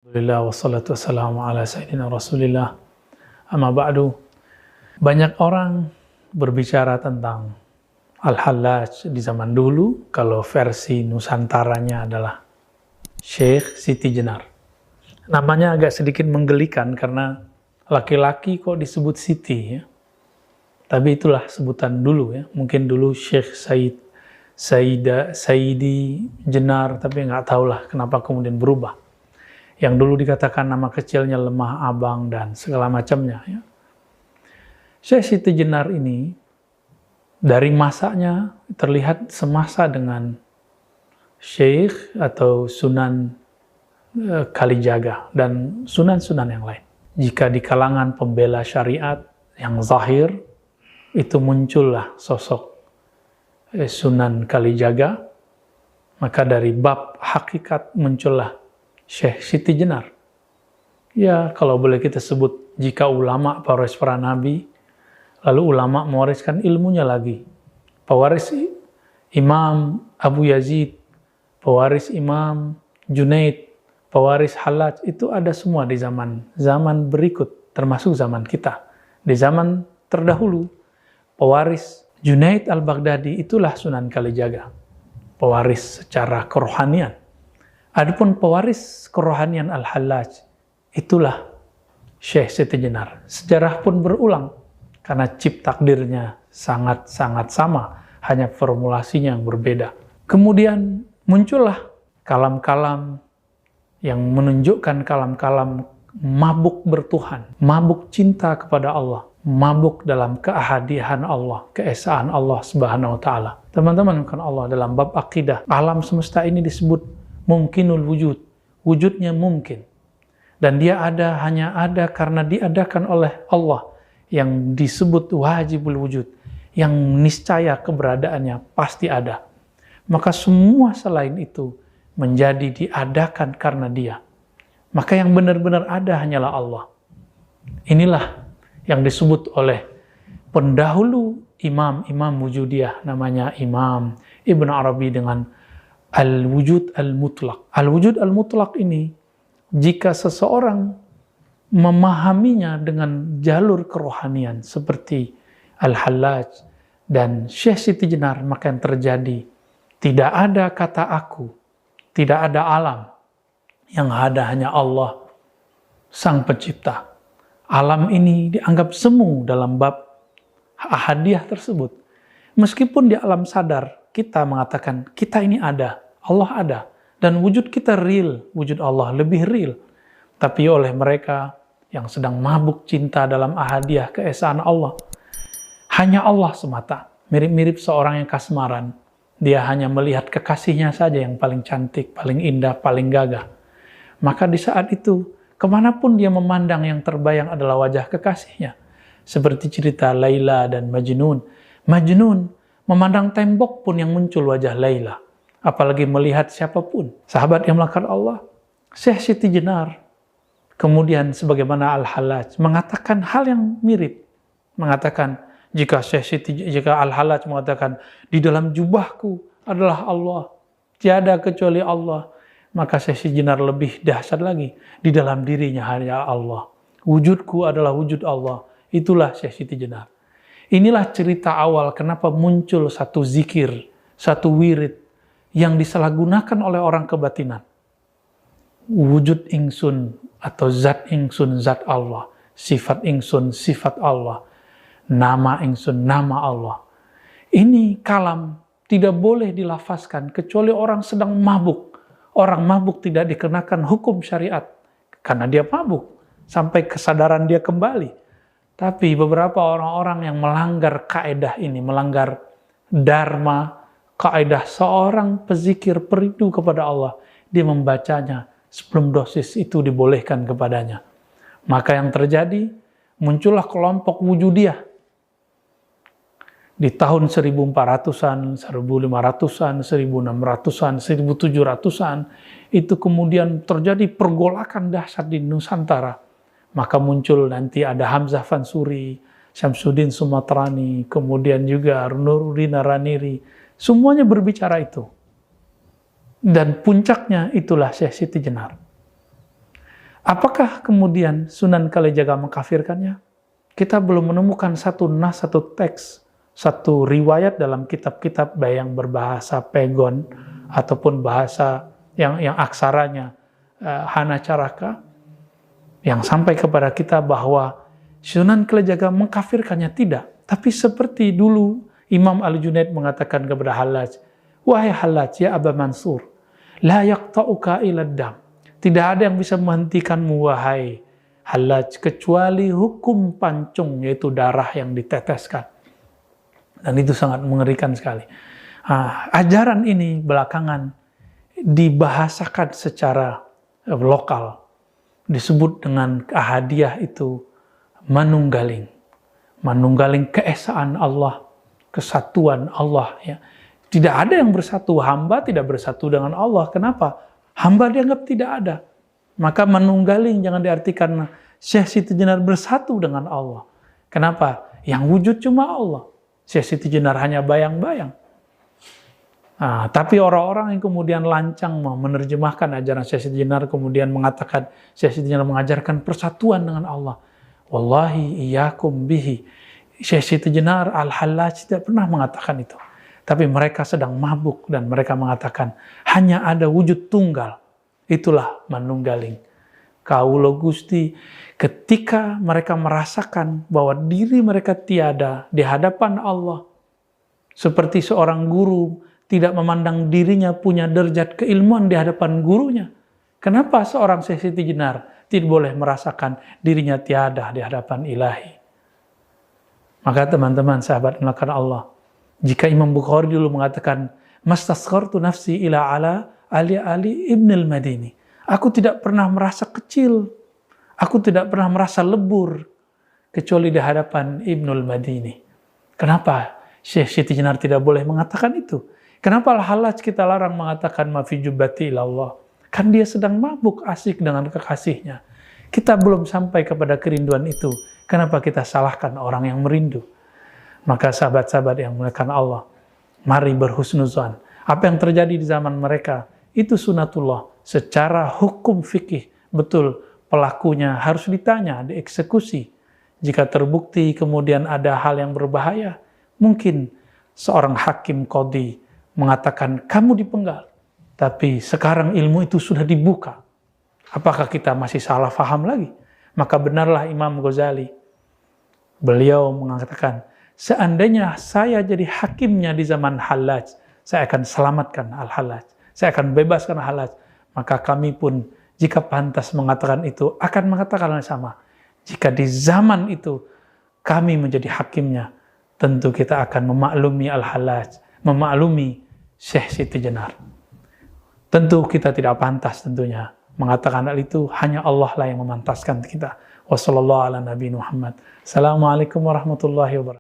Alhamdulillah wassalatu wassalamu ala sayyidina Rasulillah. Amma ba'du. Banyak orang berbicara tentang Al-Hallaj di zaman dulu, kalau versi Nusantaranya adalah Syekh Siti Jenar. Namanya agak sedikit menggelikan karena laki-laki kok disebut Siti ya. Tapi itulah sebutan dulu ya. Mungkin dulu Syekh Sayyidi Jenar, tapi nggak tahulah kenapa kemudian berubah. Yang dulu dikatakan nama kecilnya Lemah Abang dan segala macamnya. Ya. Syekh Siti Jenar ini dari masanya terlihat semasa dengan Syekh atau Sunan Kalijaga dan sunan-sunan yang lain. Jika di kalangan pembela syariat yang zahir, itu muncullah sosok Sunan Kalijaga, maka dari bab hakikat muncullah Syekh Siti Jenar. Ya, kalau boleh kita sebut, jika ulama pewaris para nabi, lalu ulama mewariskan ilmunya lagi. Pewaris Imam Abu Yazid, pewaris Imam Junaid, pewaris Hallaj, itu ada semua di zaman berikut, termasuk zaman kita. Di zaman terdahulu, pewaris Junaid al-Baghdadi itulah Sunan Kalijaga, pewaris secara kerohanian. Adapun pewaris kerohanian Al-Hallaj, itulah Syekh Siti Jenar. Sejarah pun berulang, karena cip takdirnya sangat-sangat sama, hanya formulasinya yang berbeda. Kemudian muncullah kalam-kalam yang menunjukkan kalam-kalam mabuk bertuhan, mabuk cinta kepada Allah, mabuk dalam keahadian Allah, keesaan Allah Subhanahu wa Ta'ala. Teman-teman, kan Allah dalam bab akidah, alam semesta ini disebut mungkinul wujud, wujudnya mungkin. Dan dia hanya ada karena diadakan oleh Allah, yang disebut wajibul wujud, yang niscaya keberadaannya pasti ada. Maka semua selain itu menjadi diadakan karena dia. Maka yang benar-benar ada hanyalah Allah. Inilah yang disebut oleh pendahulu imam wujudiyah, namanya Imam Ibn Arabi dengan Al-Wujud Al-Mutlaq. Al-Wujud Al-Mutlaq ini, jika seseorang memahaminya dengan jalur kerohanian seperti Al-Hallaj dan Syekh Siti Jenar, maka yang terjadi, tidak ada kata aku, tidak ada alam, yang ada hanya Allah, Sang Pencipta. Alam ini dianggap semu dalam bab ahadiyah tersebut. Meskipun di alam sadar, kita mengatakan, kita ini ada, Allah ada. Dan wujud kita real, wujud Allah lebih real. Tapi oleh mereka yang sedang mabuk cinta dalam ahadiyah keesaan Allah, hanya Allah semata. Mirip-mirip seorang yang kasmaran. Dia hanya melihat kekasihnya saja yang paling cantik, paling indah, paling gagah. Maka di saat itu, kemanapun dia memandang, yang terbayang adalah wajah kekasihnya. Seperti cerita Laila dan Majnun. Majnun memandang tembok pun yang muncul wajah Laila. Apalagi melihat siapapun. Sahabat yang melakukan Allah, Syekh Siti Jenar, kemudian sebagaimana Al-Hallaj, mengatakan hal yang mirip. Mengatakan, jika Al-Hallaj mengatakan, di dalam jubahku adalah Allah, tiada kecuali Allah, maka Syekh Siti Jenar lebih dahsyat lagi. Di dalam dirinya hanya Allah. Wujudku adalah wujud Allah. Itulah Syekh Siti Jenar. Inilah cerita awal kenapa muncul satu zikir, satu wirid yang disalahgunakan oleh orang kebatinan. Wujud ingsun atau zat ingsun, zat Allah. Sifat ingsun, sifat Allah. Nama ingsun, nama Allah. Ini kalam tidak boleh dilafazkan kecuali orang sedang mabuk. Orang mabuk tidak dikenakan hukum syariat karena dia mabuk sampai kesadaran dia kembali. Tapi beberapa orang-orang yang melanggar kaedah ini, melanggar dharma, kaedah seorang pezikir perindu kepada Allah, dia membacanya sebelum dosis itu dibolehkan kepadanya. Maka yang terjadi, muncullah kelompok wujudiyah. Di tahun 1400-an, 1500-an, 1600-an, 1700-an, itu kemudian terjadi pergolakan dahsyat di Nusantara. Maka muncul nanti ada Hamzah Fansuri, Syamsuddin Sumatrani, kemudian juga Nuruddin Raniri. Semuanya berbicara itu. Dan puncaknya itulah Syekh Siti Jenar. Apakah kemudian Sunan Kalijaga mengkafirkannya? Kita belum menemukan satu nas, satu teks, satu riwayat dalam kitab-kitab baik yang berbahasa Pegon ataupun bahasa yang aksaranya Hana Caraka yang sampai kepada kita bahwa Sunan Kalijaga mengkafirkannya. Tidak. Tapi seperti dulu Imam Al-Junaid mengatakan kepada Hallaj, wahai Hallaj, ya Aba Mansur, la yaqta'uka ila dam. Tidak ada yang bisa menghentikanmu, wahai Hallaj, kecuali hukum pancung, yaitu darah yang diteteskan. Dan itu sangat mengerikan sekali. Ajaran ini belakangan dibahasakan secara lokal. Disebut dengan Ahadiyah itu manunggaling. Manunggaling keesaan Allah, kesatuan Allah. Ya. Tidak ada yang bersatu, hamba tidak bersatu dengan Allah. Kenapa? Hamba dianggap tidak ada. Maka manunggaling jangan diartikan Syekh Siti Jenar bersatu dengan Allah. Kenapa? Yang wujud cuma Allah. Syekh Siti Jenar hanya bayang-bayang. Tapi orang-orang yang kemudian lancang menerjemahkan ajaran Syekh Siti Jenar, kemudian mengatakan Syekh Siti Jenar mengajarkan persatuan dengan Allah. Wallahi iyyakum bihi. Syekh Siti Jenar Al-Hallaj tidak pernah mengatakan itu. Tapi mereka sedang mabuk dan mereka mengatakan hanya ada wujud tunggal. Itulah manunggaling. Kaulo Gusti, ketika mereka merasakan bahwa diri mereka tiada di hadapan Allah, seperti seorang guru tidak memandang dirinya punya derajat keilmuan di hadapan gurunya. Kenapa seorang Syekh Siti Jenar tidak boleh merasakan dirinya tiada di hadapan Ilahi? Maka teman-teman sahabat melakukan Allah, jika Imam Bukhari dulu mengatakan, mastasghartu nafsi ila ala Ali ibn al-Madini. Aku tidak pernah merasa kecil. Aku tidak pernah merasa lebur. Kecuali di hadapan Ibnul Madini. Kenapa Syekh Siti Jenar tidak boleh mengatakan itu? Kenapa Al-Hallaj kita larang mengatakan ma fi jubbati ilallah? Kan dia sedang mabuk asik dengan kekasihnya. Kita belum sampai kepada kerinduan itu. Kenapa kita salahkan orang yang merindu? Maka sahabat-sahabat yang muliakan Allah, mari berhusnuzan. Apa yang terjadi di zaman mereka, itu sunatullah. Secara hukum fikih, betul, pelakunya harus ditanya, dieksekusi. Jika terbukti kemudian ada hal yang berbahaya, mungkin seorang hakim qadhi mengatakan, kamu dipenggal. Tapi sekarang ilmu itu sudah dibuka. Apakah kita masih salah faham lagi? Maka benarlah Imam Ghazali. Beliau mengatakan, seandainya saya jadi hakimnya di zaman Hallaj, saya akan selamatkan Al-Hallaj. Saya akan bebaskan Al-Hallaj. Maka kami pun, jika pantas mengatakan itu, akan mengatakan yang sama. Jika di zaman itu, kami menjadi hakimnya, tentu kita akan memaklumi Al-Hallaj, memaklumi Syekh Siti Jenar. Tentu kita tidak pantas tentunya mengatakan hal itu, hanya Allah lah yang memantaskan kita. Wassalamualaikum warahmatullahi wabarakatuh. Assalamualaikum warahmatullahi wabarakatuh.